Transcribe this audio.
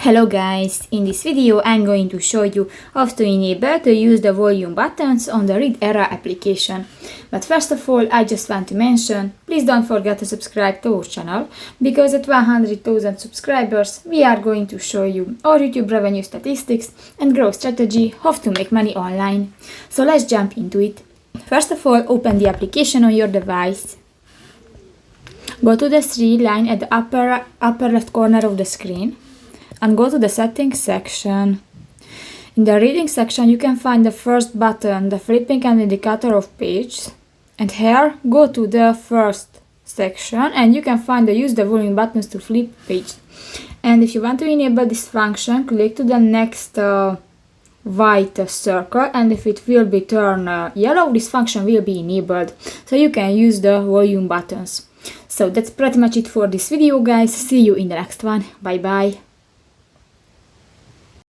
Hello guys, in this video I'm going to show you how to enable to use the volume buttons on the ReadEra application. But first of all, I just want to mention, please don't forget to subscribe to our channel, because at 100,000 subscribers we are going to show you our YouTube revenue statistics and growth strategy, how to make money online. So let's jump into it. First of all, open the application on your device. Go to the three line at the upper left corner of the screen and go to the settings section. In the reading section you can find the first button, the flipping and indicator of page, and here go to the first section and you can find the use the volume buttons to flip page. And if you want to enable this function, click to the next white circle, and if it will be turned yellow, this function will be enabled, so you can use the volume buttons. So that's pretty much it for this video guys. See you in the next one. Bye bye.